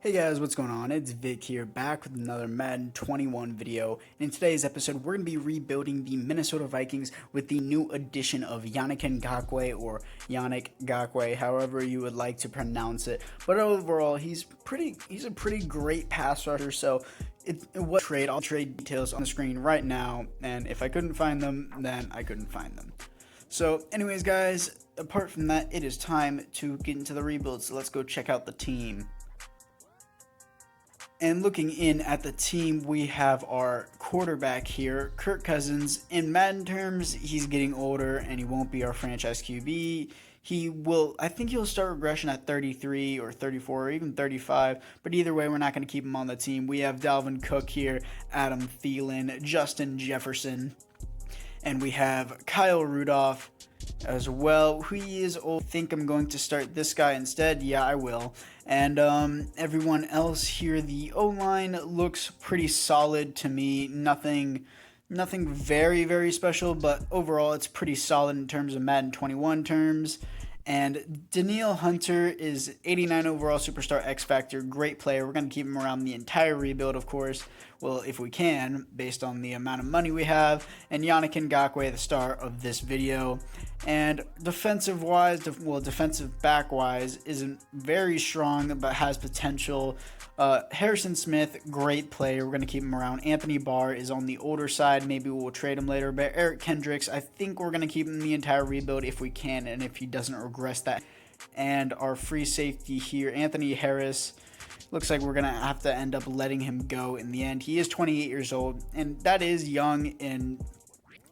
Hey guys, what's going on? It's Vic here, back with another Madden 21 video. In today's episode, we're going to be rebuilding the Minnesota Vikings with the new addition of Yannick Ngakoue, or Yannick Ngakoue, however you would like to pronounce it. But overall, he's a pretty great pass rusher, so I'll trade details on the screen right now, and if I couldn't find them, then I couldn't find them. So anyways guys, apart from that, it is time to get into the rebuild, so let's go check out the team. And looking in at the team, we have our quarterback here, Kirk Cousins. In Madden terms, he's getting older and he won't be our franchise QB. I think he'll start regression at 33 or 34 or even 35. But either way, we're not going to keep him on the team. We have Dalvin Cook here, Adam Thielen, Justin Jefferson. And we have Kyle Rudolph as well. He is old. I think I'm going to start this guy instead. Yeah, I will. And everyone else here, the O-line looks pretty solid to me. Nothing very, very special, but overall it's pretty solid in terms of Madden 21 terms. And Danielle Hunter is 89 overall superstar X Factor, great player. We're going to keep him around the entire rebuild, of course. Well, if we can, based on the amount of money we have. And Yannick Ngakoue, the star of this video. And defensive back wise, isn't very strong, but has potential. Harrison Smith, great player. We're going to keep him around. Anthony Barr is on the older side. Maybe we'll trade him later. But Eric Kendricks, I think we're going to keep him in the entire rebuild if we can, and if he doesn't regress that. And our free safety here, Anthony Harris, looks like we're going to have to end up letting him go in the end. He is 28 years old, and that is young in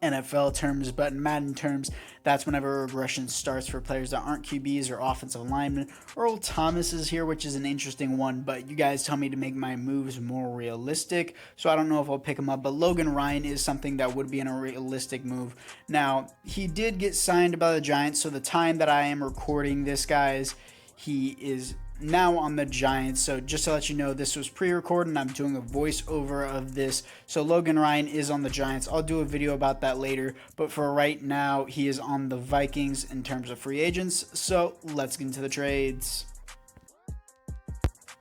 NFL terms, but in Madden terms, that's whenever regression starts for players that aren't QBs or offensive linemen. Earl Thomas is here, which is an interesting one, but you guys tell me to make my moves more realistic, so I don't know if I'll pick him up. But Logan Ryan is something that would be in a realistic move. Now, he did get signed by the Giants, so the time that I am recording this, guys, he is now on the Giants. So just to let you know, this was pre-recorded and I'm doing a voiceover of this. So Logan Ryan is on the Giants. I'll do a video about that later, but for right now, he is on the Vikings in terms of free agents. So let's get into the trades.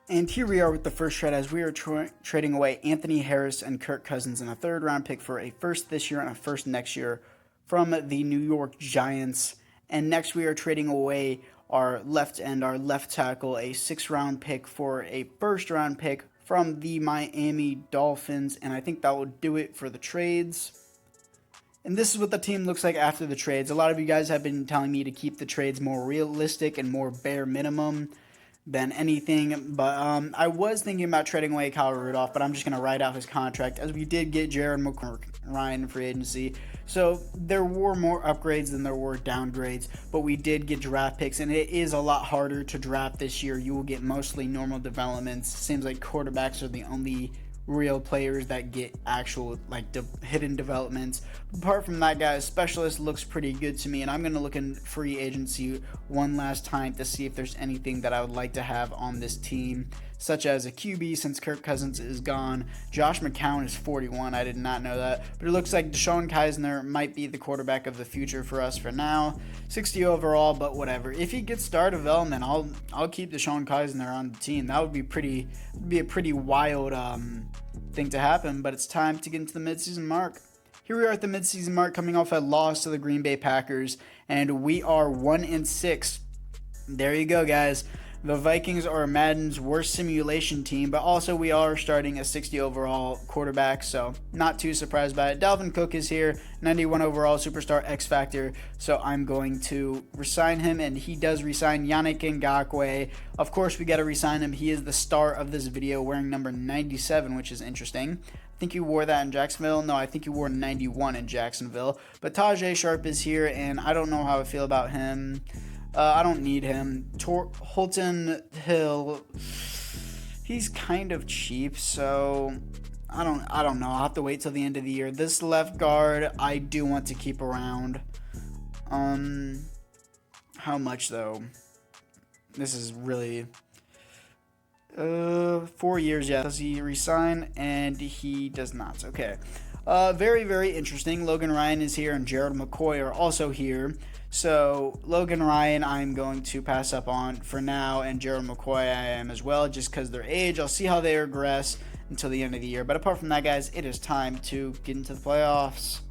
And here we are with the first trade, as we are trading away Anthony Harris and Kirk Cousins in a third-round pick for a first this year and a first next year from the New York Giants. And next we are trading away our left end, our left tackle, a 6th-round pick for a 1st-round pick from the Miami Dolphins. And I think that will do it for the trades. And this is what the team looks like after the trades. A lot of you guys have been telling me to keep the trades more realistic and more bare minimum than anything, but I was thinking about trading away Kyle Rudolph, but I'm just going to write out his contract, as we did get Jared Ryan in free agency. So there were more upgrades than there were downgrades, but we did get draft picks, and it is a lot harder to draft this year. You will get mostly normal developments. Seems like quarterbacks are the only real players that get actual hidden developments. Apart from that, guys, specialist looks pretty good to me, and I'm going to look in free agency one last time to see if there's anything that I would like to have on this team, such as a QB since Kirk Cousins is gone. Josh McCown is 41. I did not know that, but it looks like Deshaun Kaiser might be the quarterback of the future for us for now. 60 overall, but whatever. If he gets star development, I'll keep Deshaun Kaiser on the team. That would be a pretty wild thing to happen. But it's time to get into the midseason mark. Here we are at the midseason mark, coming off a loss to the Green Bay Packers, and we are 1-6. There you go, guys. The Vikings are Madden's worst simulation team, but also we are starting a 60 overall quarterback, so not too surprised by it. Dalvin Cook is here, 91 overall superstar X Factor, so I'm going to resign him, and he does resign Yannick Ngakoue. Of course, we got to resign him. He is the star of this video, wearing number 97, which is interesting. I think you wore that in Jacksonville. No, I think you wore 91 in Jacksonville. But Tajay Sharp is here, and I don't know how I feel about him. I don't need him. Holton Hill, he's kind of cheap, so I don't know. I'll have to wait till the end of the year. This left guard, I do want to keep around. How much though? This is really 4 years. Yeah, does he resign? And he does not. Okay. Very, very interesting. Logan Ryan is here and Gerald McCoy are also here. So Logan Ryan I'm going to pass up on for now, and Gerald McCoy I am as well, just because their age. I'll see how they regress until the end of the year. But apart from that, guys, it is time to get into the playoffs.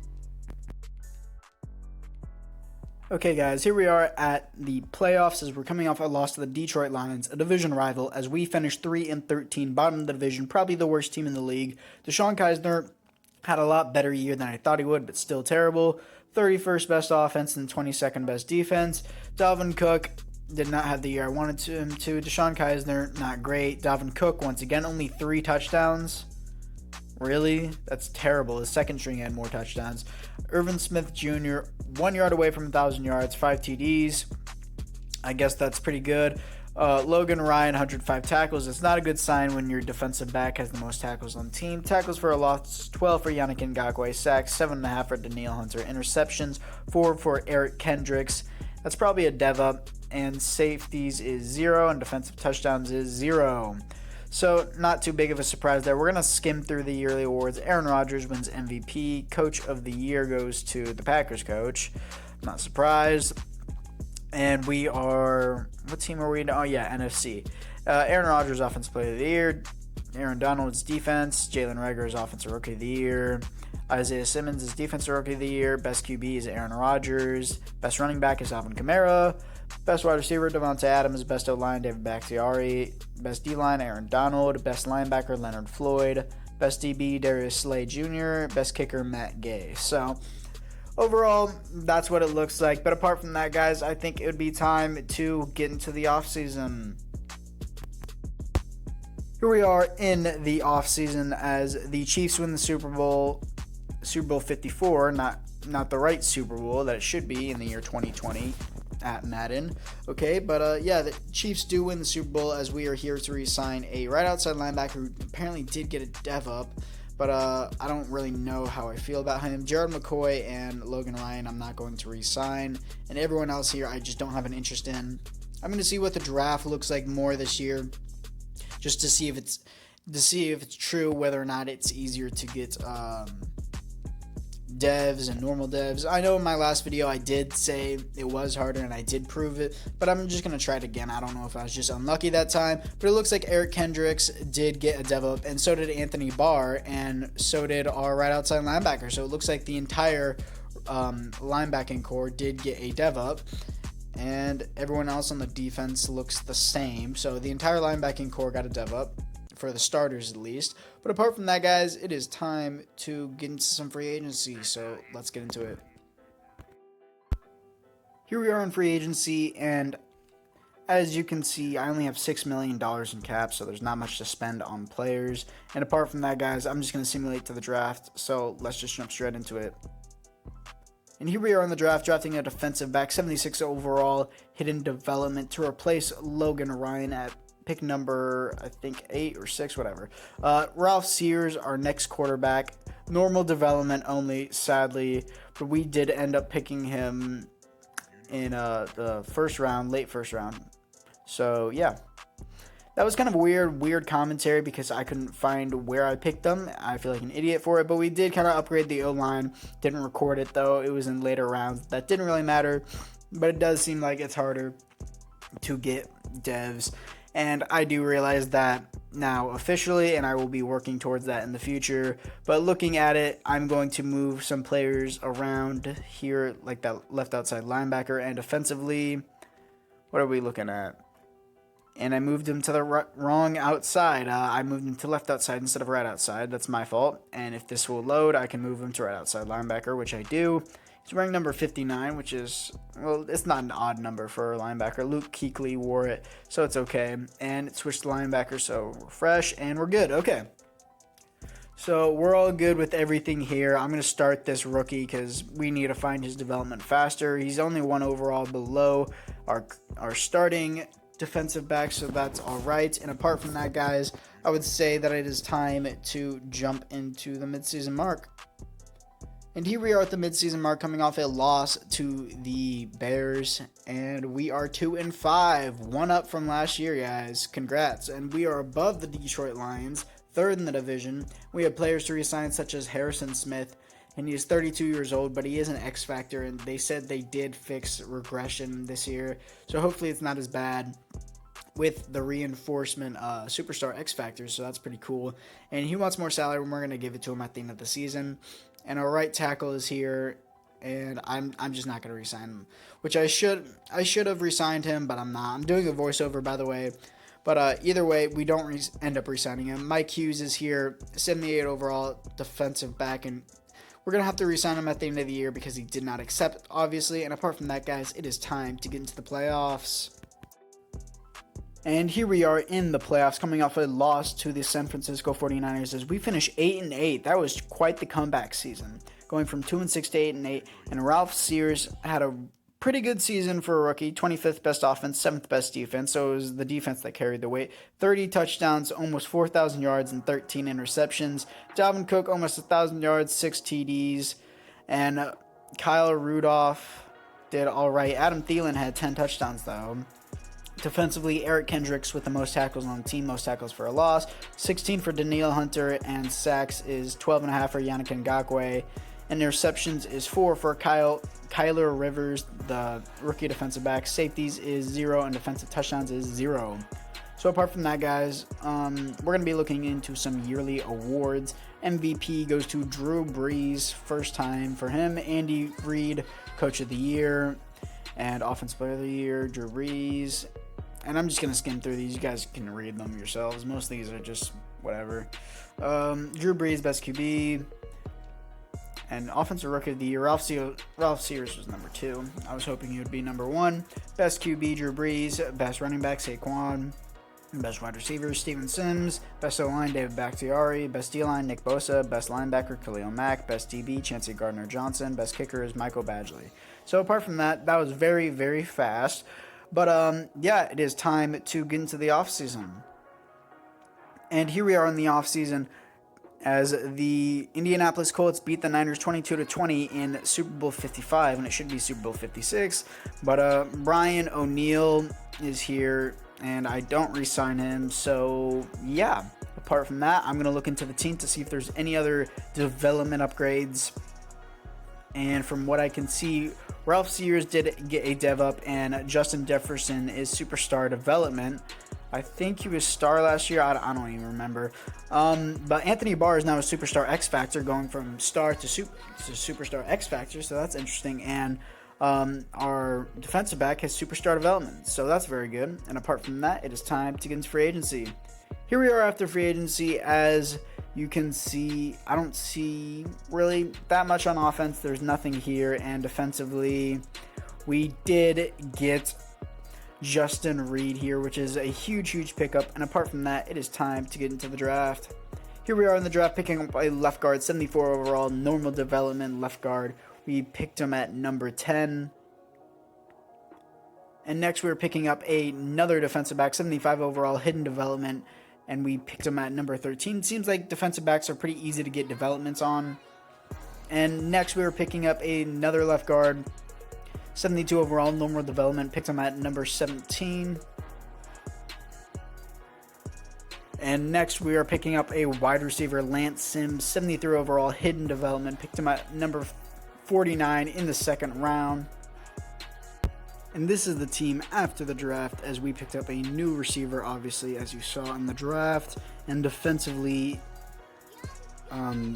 Okay, guys, here we are at the playoffs as we're coming off a loss to the Detroit Lions, a division rival, as we finished 3-13, bottom of the division, probably the worst team in the league. DeShone Kizer had a lot better year than I thought he would, but still terrible. 31st best offense and 22nd best defense. Dalvin Cook did not have the year I wanted him to. DeShone Kizer, not great. Dalvin Cook, once again, only 3 touchdowns. Really? That's terrible. His second string had more touchdowns. Irvin Smith Jr., 1 yard away from 1,000 yards, 5 TDs. I guess that's pretty good. Logan Ryan, 105 tackles. It's not a good sign when your defensive back has the most tackles on the team. Tackles for a loss, 12 for Yannick Ngakoue. Sacks, 7.5 for Danielle Hunter. Interceptions, 4 for Eric Kendricks. That's probably a dev up. And safeties is 0, and defensive touchdowns is 0. So, not too big of a surprise there. We're going to skim through the yearly awards. Aaron Rodgers wins MVP. Coach of the Year goes to the Packers coach. Not surprised. And we are... What team are we in? Oh, yeah, NFC. Aaron Rodgers, Offensive Player of the Year. Aaron Donald's defense. Jalen Reagor is Offensive Rookie of the Year. Isaiah Simmons is Defensive Rookie of the Year. Best QB is Aaron Rodgers. Best running back is Alvin Kamara. Best wide receiver, Devontae Adams. Best O-line, David Bakhtiari. Best D-line, Aaron Donald. Best linebacker, Leonard Floyd. Best DB, Darius Slay Jr. Best kicker, Matt Gay. So, overall, that's what it looks like. But apart from that, guys, I think it would be time to get into the offseason. Here we are in the offseason as the Chiefs win the Super Bowl 54, not the right Super Bowl that it should be in the year 2020 at Madden. Okay, but yeah, the Chiefs do win the Super Bowl as we are here to re-sign a right outside linebacker who apparently did get a dev up, but I don't really know how I feel about him. Gerald McCoy and Logan Ryan I'm not going to re-sign, and everyone else here I just don't have an interest in. I'm going to see what the draft looks like more this year, just to see if it's true, whether or not it's easier to get devs and normal devs. I know in my last video I did say it was harder and I did prove it, but I'm just going to try it again. I don't know if I was just unlucky that time, but it looks like Eric Kendricks did get a dev up, and so did Anthony Barr, and so did our right outside linebacker. So it looks like the entire linebacking core did get a dev up, and everyone else on the defense looks the same. So the entire linebacking core got a dev up, for the starters at least. But apart from that, guys, it is time to get into some free agency, so let's get into it. Here we are in free agency, and as you can see, I only have $6 million in cap, so there's not much to spend on players. And apart from that, guys, I'm just going to simulate to the draft, so let's just jump straight into it. And here we are in the draft, drafting a defensive back, 76 overall, hidden development to replace Logan Ryan at pick number, I think, 8 or 6, whatever. Ralph Sears, our next quarterback. Normal development only, sadly. But we did end up picking him in the first round, late first round. So, yeah. That was kind of weird commentary because I couldn't find where I picked them. I feel like an idiot for it. But we did kind of upgrade the O-line. Didn't record it, though. It was in later rounds. That didn't really matter. But it does seem like it's harder to get devs. And I do realize that now officially, and I will be working towards that in the future. But looking at it, I'm going to move some players around here, like that left outside linebacker, and offensively, what are we looking at? And I moved him to the wrong outside. I moved him to left outside instead of right outside. That's my fault. And if this will load, I can move him to right outside linebacker, which I do. He's wearing number 59, which is, well, it's not an odd number for a linebacker. Luke Kuechly wore it, so it's okay. And it switched to linebacker, so we're fresh, and we're good. Okay. So we're all good with everything here. I'm going to start this rookie because we need to find his development faster. He's only 1 overall below our starting defensive back, so that's all right. And apart from that, guys, I would say that it is time to jump into the midseason mark. And here we are at the midseason mark, coming off a loss to the Bears, and we are 2-5, 1 up from last year, guys. Congrats. And we are above the Detroit Lions, third in the division. We have players to resign such as Harrison Smith, and he is 32 years old, but he is an X factor, and they said they did fix regression this year, so hopefully it's not as bad with the reinforcement superstar X factors, so that's pretty cool. And he wants more salary, and we're going to give it to him at the end of the season. And our right tackle is here, and I'm just not going to re-sign him, which I should have re-signed him, but I'm not. I'm doing a voiceover, by the way. But either way, we don't end up re-signing him. Mike Hughes is here, 78 overall defensive back, and we're going to have to re-sign him at the end of the year because he did not accept, obviously. And apart from that, guys, it is time to get into the playoffs. And here we are in the playoffs, coming off a loss to the San Francisco 49ers as we finish 8-8. That was quite the comeback season, going from 2-6 to 8-8. And Ralph Sears had a pretty good season for a rookie, 25th best offense, 7th best defense. So it was the defense that carried the weight. 30 touchdowns, almost 4,000 yards, and 13 interceptions. Dalvin Cook, almost 1,000 yards, 6 TDs. And Kyle Rudolph did all right. Adam Thielen had 10 touchdowns, though. Defensively, Eric Kendricks with the most tackles on the team, most tackles for a loss. 16 for Danielle Hunter, and sacks is 12.5 for Yannick Ngakoue. Interceptions is 4 for Kyler Rivers, the rookie defensive back. Safeties is 0, and defensive touchdowns is 0. So apart from that, guys, we're going to be looking into some yearly awards. MVP goes to Drew Brees, first time for him. Andy Reid, Coach of the Year, and Offensive Player of the Year, Drew Brees. And I'm just going to skim through these. You guys can read them yourselves. Most of these are just whatever. Drew Brees, Best QB. And Offensive Rookie of the Year, Ralph Sears was number 2. I was hoping he would be number 1. Best QB, Drew Brees. Best Running Back, Saquon. Best Wide Receiver, Steven Sims. Best O-Line, David Bakhtiari. Best D-Line, Nick Bosa. Best Linebacker, Khalil Mack. Best DB, Chauncey Gardner-Johnson. Best Kicker is Michael Badgley. So apart from that, that was very, very fast. But yeah, it is time to get into the offseason. And here we are in the offseason as the Indianapolis Colts beat the Niners 22-20 in Super Bowl 55, and it should be Super Bowl 56. But Brian O'Neill is here, and I don't re-sign him. So yeah, apart from that, I'm going to look into the team to see if there's any other development upgrades. And from what I can see, Ralph Sears did get a dev up, and Justin Jefferson is superstar development. I think he was star last year. I don't even remember. But Anthony Barr is now a superstar X Factor, going from star to superstar X Factor. So that's interesting. And our defensive back has superstar development. So that's very good. And apart from that, it is time to get into free agency. Here we are after free agency. As you can see, I don't see really that much on offense. There's nothing here. And defensively, we did get Justin Reed here, which is a huge pickup. And apart from that, it is time to get into the draft. Here we are in the draft, picking up a left guard, 74 overall, normal development left guard. We picked him at number 10. And next we're picking up another defensive back, 75 overall, hidden development, and we picked him at number 13. Seems like defensive backs are pretty easy to get developments on. And next we were picking up another left guard, 72 overall, normal development, picked him at number 17. And next we are picking up a wide receiver, Lance Sims, 73 overall, hidden development, picked him at number 49 in the second round. And this is the team after the draft, as we picked up a new receiver, obviously, as you saw in the draft. And defensively,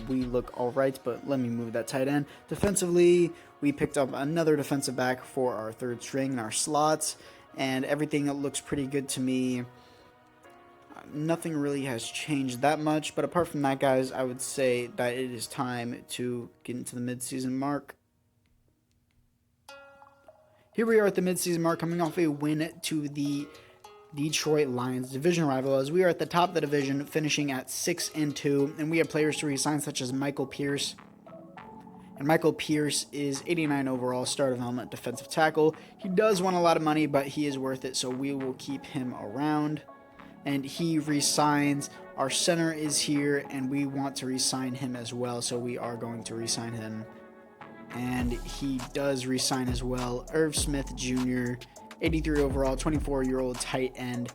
we look all right, but let me move that tight end. Defensively, we picked up another defensive back for our third string, our slots, and everything looks pretty good to me. Nothing really has changed that much, but apart from that, guys, I would say that it is time to get into the midseason mark. Here we are at the midseason mark, coming off a win to the Detroit Lions, division rival, as we are at the top of the division, finishing at 6-2, and we have players to re-sign such as Michael Pierce. And Michael Pierce is 89 overall, star development defensive tackle. He does want a lot of money, but he is worth it, so we will keep him around. And he re-signs. Our center is here, and we want to re-sign him as well, so we are going to re-sign him. And he does re-sign as well. Irv Smith Jr., 83 overall, 24-year-old tight end.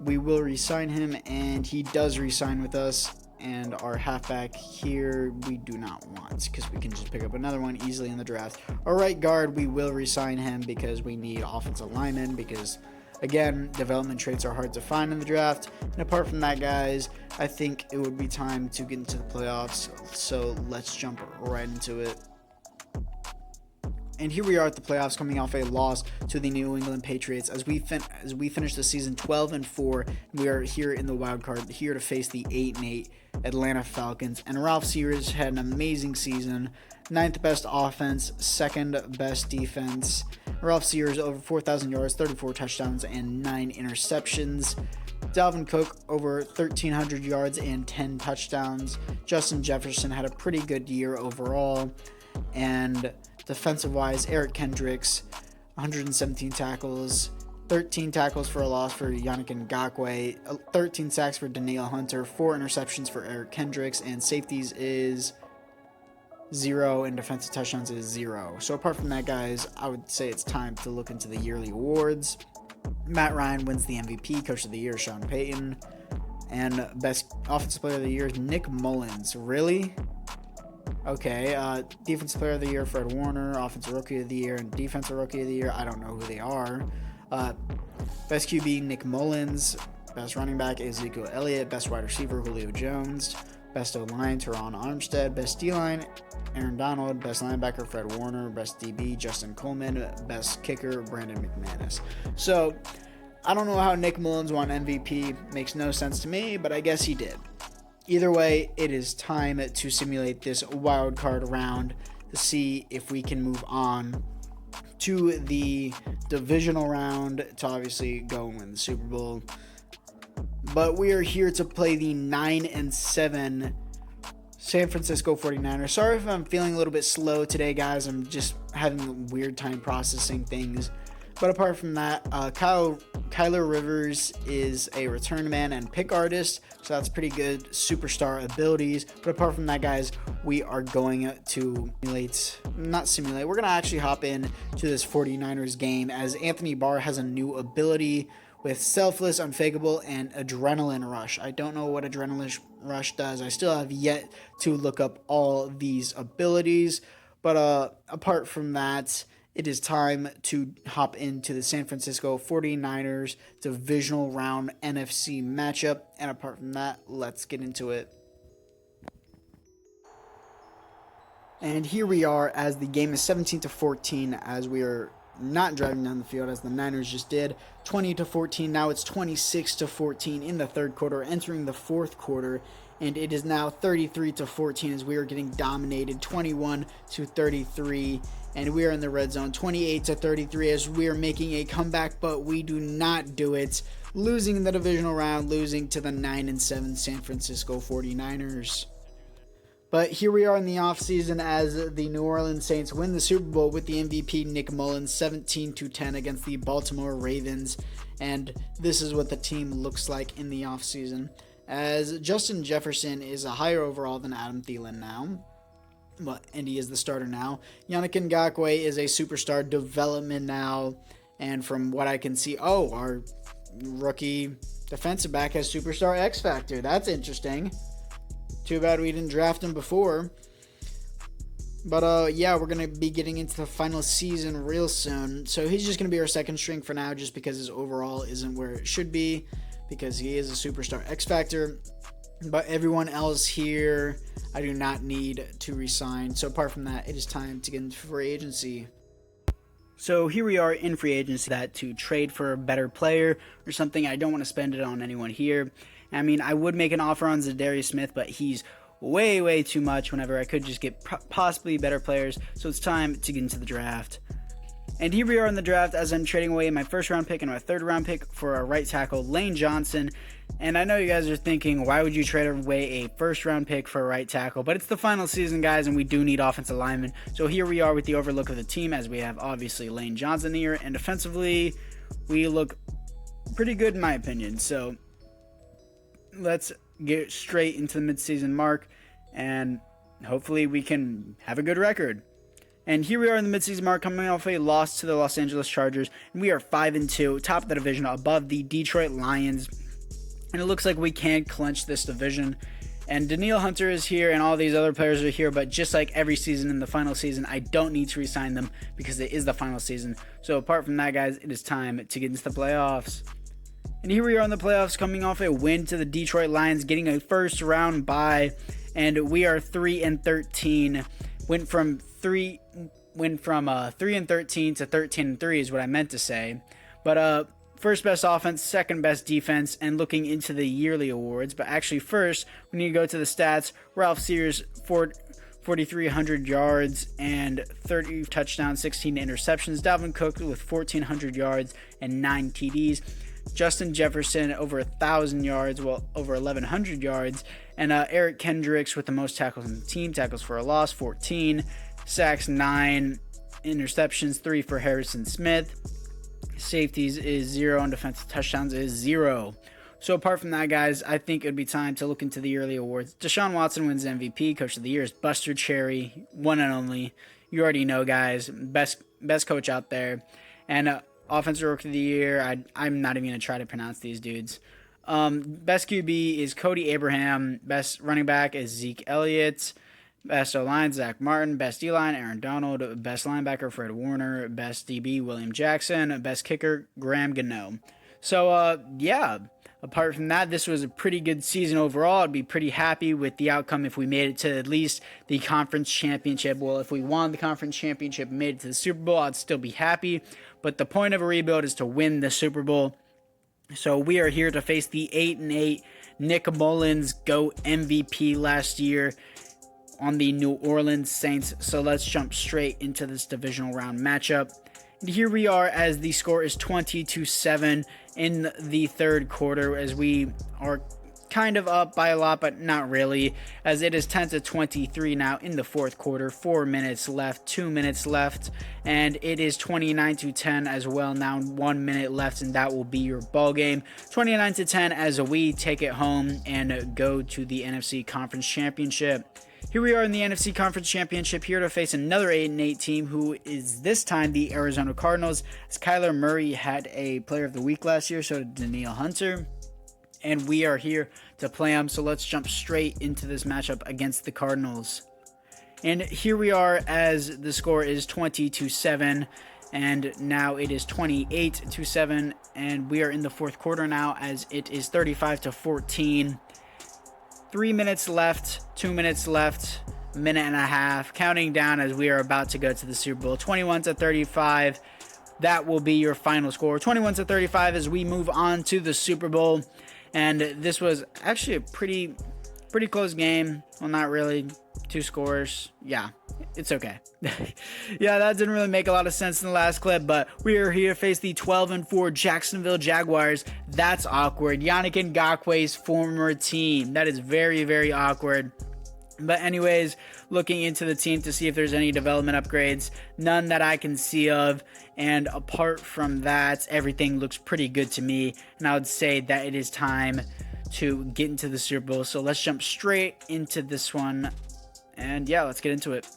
we will re-sign him, and he does re-sign with us. And our halfback here, we do not want, because we can just pick up another one easily in the draft. Our right guard, we will re-sign him because we need offensive linemen, because, again, development traits are hard to find in the draft. And apart from that, guys, I think it would be time to get into the playoffs. So let's jump right into it. And here we are at the playoffs, coming off a loss to the New England Patriots as we finish the season 12-4. We are here in the wild card, here to face the 8-8 Atlanta Falcons. And Ralph Sears had an amazing season, 9th best offense, 2nd best defense. Ralph Sears over 4,000 yards, 34 touchdowns, and 9 interceptions. Dalvin Cook over 1,300 yards and 10 touchdowns. Justin Jefferson had a pretty good year overall. And defensive-wise, Eric Kendricks, 117 tackles, 13 tackles for a loss for Yannick Ngakoue, 13 sacks for Danielle Hunter, 4 interceptions for Eric Kendricks, and safeties is 0, and defensive touchdowns is 0. So apart from that, guys, I would say it's time to look into the yearly awards. Matt Ryan wins the MVP, Coach of the Year, Sean Payton, and Best Offensive Player of the Year is Nick Mullins. Really? Okay, Defensive Player of the Year, Fred Warner, Offensive Rookie of the Year, and Defensive Rookie of the Year, I don't know who they are. Best QB, Nick Mullins. Best Running Back, Ezekiel Elliott. Best Wide Receiver, Julio Jones. Best O-Line, Teron Armstead. Best D-Line, Aaron Donald. Best Linebacker, Fred Warner. Best DB, Justin Coleman. Best Kicker, Brandon McManus. So, I don't know how Nick Mullins won MVP. Makes no sense to me, but I guess he did. Either way, it is time to simulate this wild card round to see if we can move on to the divisional round to obviously go and win the Super Bowl. But we are here to play the 9-7 San Francisco 49ers. Sorry if I'm feeling a little bit slow today, guys. I'm just having a weird time processing things. But apart from that, Kyler Rivers is a return man and pick artist, so that's pretty good superstar abilities. But apart from that, guys, we are going to we're going to actually hop in to this 49ers game as Anthony Barr has a new ability with Selfless, Unfakeable, and Adrenaline Rush. I don't know what Adrenaline Rush does. I still have yet to look up all these abilities. But apart from that, it is time to hop into the San Francisco 49ers Divisional Round NFC matchup. And apart from that, let's get into it. And here we are as the game is 17-14 as we are not driving down the field as the Niners just did. 20-14, now it's 26-14 in the third quarter, entering the fourth quarter. And it is now 33-14 as we are getting dominated, 21-33. And we are in the red zone, 28-33 as we are making a comeback, but we do not do it. Losing in the divisional round, losing to the 9-7 San Francisco 49ers. But here we are in the offseason as the New Orleans Saints win the Super Bowl with the MVP Nick Mullins, 17-10 against the Baltimore Ravens. And this is what the team looks like in the offseason, as Justin Jefferson is a higher overall than Adam Thielen now. And he is the starter now. Yannick Ngakoue is a superstar development now. And from what I can see, our rookie defensive back has superstar X Factor. That's interesting. Too bad we didn't draft him before. But yeah, we're going to be getting into the final season real soon. So he's just going to be our second string for now just because his overall isn't where it should be, because he is a superstar X Factor. But everyone else here, I do not need to resign. So apart from that, it is time to get into free agency. So here we are in free agency, that to trade for a better player or something. I don't want to spend it on anyone here. I mean, I would make an offer on Zadarius Smith, but he's way too much whenever I could just get possibly better players. So it's time to get into the draft. And here we are in the draft as I'm trading away my first round pick and my third round pick for a right tackle, Lane Johnson. And I know you guys are thinking, why would you trade away a first round pick for a right tackle? But it's the final season, guys, and we do need offensive linemen. So here we are with the overlook of the team as we have obviously Lane Johnson here. And defensively, we look pretty good in my opinion. So let's get straight into the midseason mark and hopefully we can have a good record. And here we are in the midseason mark, coming off a loss to the Los Angeles Chargers, and we are 5-2, top of the division, above the Detroit Lions. and it looks like we can clinch this division. And Danielle Hunter is here, and all these other players are here, but just like every season in the final season, I don't need to re-sign them because it is the final season. So apart from that, guys, it is time to get into the playoffs. And here we are in the playoffs, coming off a win to the Detroit Lions, getting a first round bye, and we are 3-13. Went from 3-13 to 13-3 is what I meant to say. But first best offense, second best defense, and looking into the yearly awards. But actually first, we need to go to the stats. Ralph Sears, 4,300 yards and 30 touchdowns, 16 interceptions. Dalvin Cook with 1,400 yards and 9 TDs. Justin Jefferson over 1,000 yards, well, over 1,100 yards. And Eric Kendricks with the most tackles in the team, tackles for a loss, 14. Sacks, 9. Interceptions, 3 for Harrison Smith. Safeties is 0, and defensive touchdowns is 0. So apart from that, guys, I think it would be time to look into the yearly awards. Deshaun Watson wins MVP. Coach of the Year is Buster Cherry, one and only. You already know, guys. Best coach out there. And Offensive Rookie of the Year, I'm not even going to try to pronounce these dudes. Best QB is Cody Abraham. Best running back is Zeke Elliott. Best O-line, Zach Martin. Best D-line, Aaron Donald. Best linebacker, Fred Warner. Best DB, William Jackson. Best kicker, Graham Gano. So, yeah, apart from that, this was a pretty good season overall. I'd be pretty happy with the outcome if we made it to at least the conference championship. Well, if we won the conference championship and made it to the Super Bowl, I'd still be happy. But the point of a rebuild is to win the Super Bowl. So we are here to face the 8-8 Nick Mullins GOAT MVP last year on the New Orleans Saints. So let's jump straight into this divisional round matchup. And here we are as the score is 20-7 in the third quarter, as we are kind of up by a lot, but not really, as it is 10-23 now in the fourth quarter. 4 minutes left, 2 minutes left, and it is 29-10 as well now. 1 minute left, and that will be your ball game. 29-10 as we take it home and go to the NFC Conference Championship. Here we are in the NFC Conference Championship, here to face another 8-8 team, who is this time the Arizona Cardinals, as Kyler Murray had a Player of the Week last year, so did Danielle Hunter, and we are here to play them. So let's jump straight into this matchup against the Cardinals. And here we are as the score is 20-7, and now it is 28-7, and we are in the fourth quarter now, as it is 35-14. 3 minutes left, 2 minutes left, minute and a half, counting down as we are about to go to the Super Bowl. 21-35, that will be your final score. 21-35 as we move on to the Super Bowl. And this was actually a pretty close game. Well, not really. 2 scores. Yeah, it's okay. Yeah, that didn't really make a lot of sense in the last clip, but we are here to face the 12-4 Jacksonville Jaguars. That's awkward. Yannick Ngakoue's former team. That is very, very awkward. But anyways, looking into the team to see if there's any development upgrades. None that I can see of. And apart from that, everything looks pretty good to me. And I would say that it is time to get into the Super Bowl. So let's jump straight into this one. And yeah, let's get into it.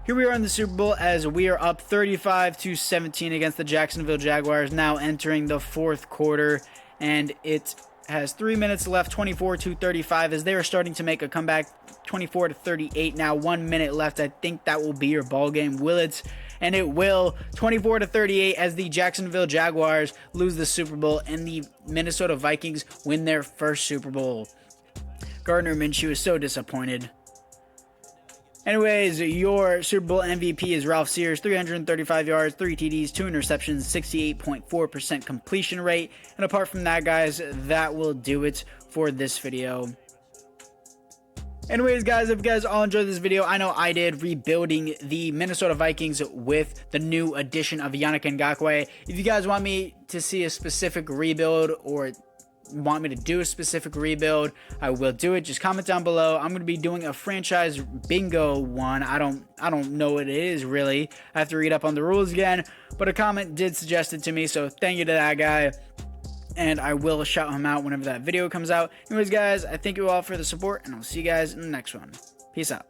Here we are in the Super Bowl, as we are up 35-17 against the Jacksonville Jaguars, now entering the fourth quarter. And it has 3 minutes left, 24-35, as they are starting to make a comeback. 24-38 now, 1 minute left. I think that will be your ball game. Will it? And it will. 24-38 as the Jacksonville Jaguars lose the Super Bowl and the Minnesota Vikings win their first Super Bowl. Gardner Minshew is so disappointed. Anyways, your Super Bowl MVP is Ralph Sears, 335 yards, 3 TDs, 2 interceptions, 68.4% completion rate. And apart from that, guys, that will do it for this video. Anyways, guys, if you guys all enjoyed this video, I know I did, rebuilding the Minnesota Vikings with the new addition of Yannick Ngakoue. If you guys want me to see a specific rebuild, or want me to do a specific rebuild, I will do it. Just comment down below. I'm going to be doing a franchise bingo one. I don't know what it is really. I have to read up on the rules again, but a comment did suggest it to me, so thank you to that guy, and I will shout him out whenever that video comes out. Anyways, guys, I thank you all for the support, and I'll see you guys in the next one. Peace out.